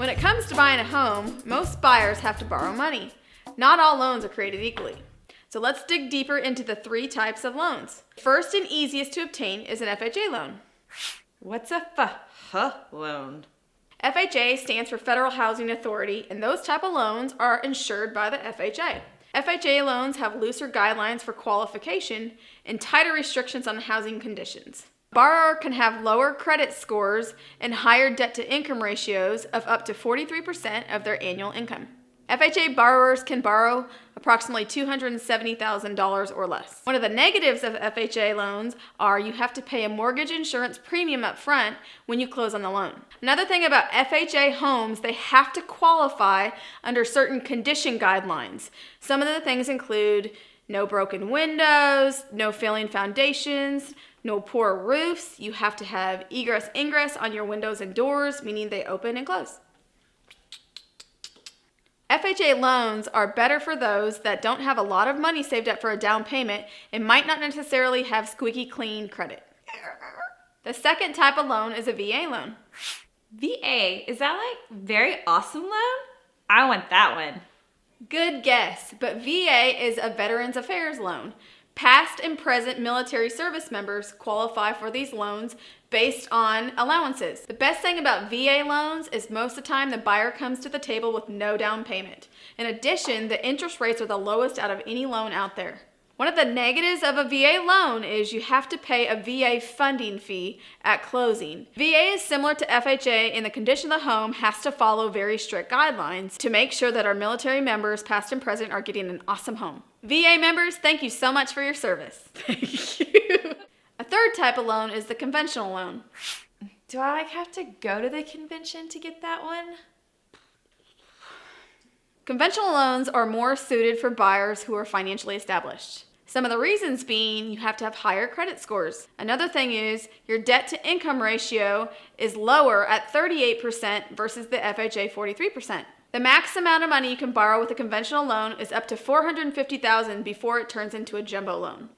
When it comes to buying a home, most buyers have to borrow money. Not all loans are created equally. So let's dig deeper into the 3 types of loans. First and easiest to obtain is an FHA loan. What's a loan? FHA stands for Federal Housing Authority, and those type of loans are insured by the FHA. FHA loans have looser guidelines for qualification and tighter restrictions on housing conditions. Borrower can have lower credit scores and higher debt-to-income ratios of up to 43% of their annual income. FHA borrowers can borrow approximately $270,000 or less. One of the negatives of FHA loans are you have to pay a mortgage insurance premium up front when you close on the loan. Another thing about FHA homes, they have to qualify under certain condition guidelines. Some of the things include no broken windows, no failing foundations, no poor roofs. You have to have egress/ingress on your windows and doors, meaning they open and close. FHA loans are better for those that don't have a lot of money saved up for a down payment and might not necessarily have squeaky clean credit. The second type of loan is a VA loan. VA, is that like very awesome loan? I want that one. Good guess, but VA is a Veterans Affairs loan. Past and present military service members qualify for these loans based on allowances. The best thing about VA loans is most of the time the buyer comes to the table with no down payment. In addition, the interest rates are the lowest out of any loan out there. One of the negatives of a VA loan is you have to pay a VA funding fee at closing. VA is similar to FHA in the condition of the home has to follow very strict guidelines to make sure that our military members, past and present, are getting an awesome home. VA members, thank you so much for your service. Thank you. A third type of loan is the conventional loan. Do I have to go to the convention to get that one? Conventional loans are more suited for buyers who are financially established. Some of the reasons being you have to have higher credit scores. Another thing is your debt to income ratio is lower at 38% versus the FHA 43%. The max amount of money you can borrow with a conventional loan is up to $450,000 before it turns into a jumbo loan.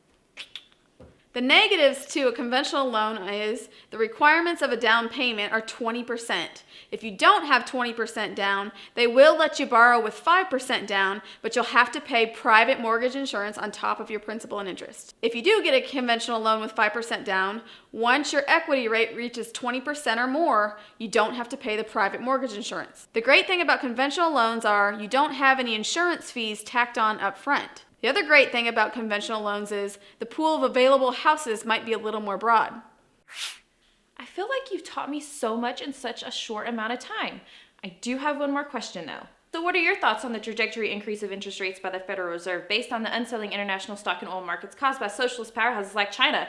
The negatives to a conventional loan is the requirements of a down payment are 20%. If you don't have 20% down, they will let you borrow with 5% down, but you'll have to pay private mortgage insurance on top of your principal and interest. If you do get a conventional loan with 5% down, once your equity rate reaches 20% or more, you don't have to pay the private mortgage insurance. The great thing about conventional loans are you don't have any insurance fees tacked on up front. The other great thing about conventional loans is the pool of available houses might be a little more broad. I feel like you've taught me so much in such a short amount of time. I do have one more question though. So what are your thoughts on the trajectory increase of interest rates by the Federal Reserve based on the unsettling international stock and oil markets caused by socialist powerhouses like China?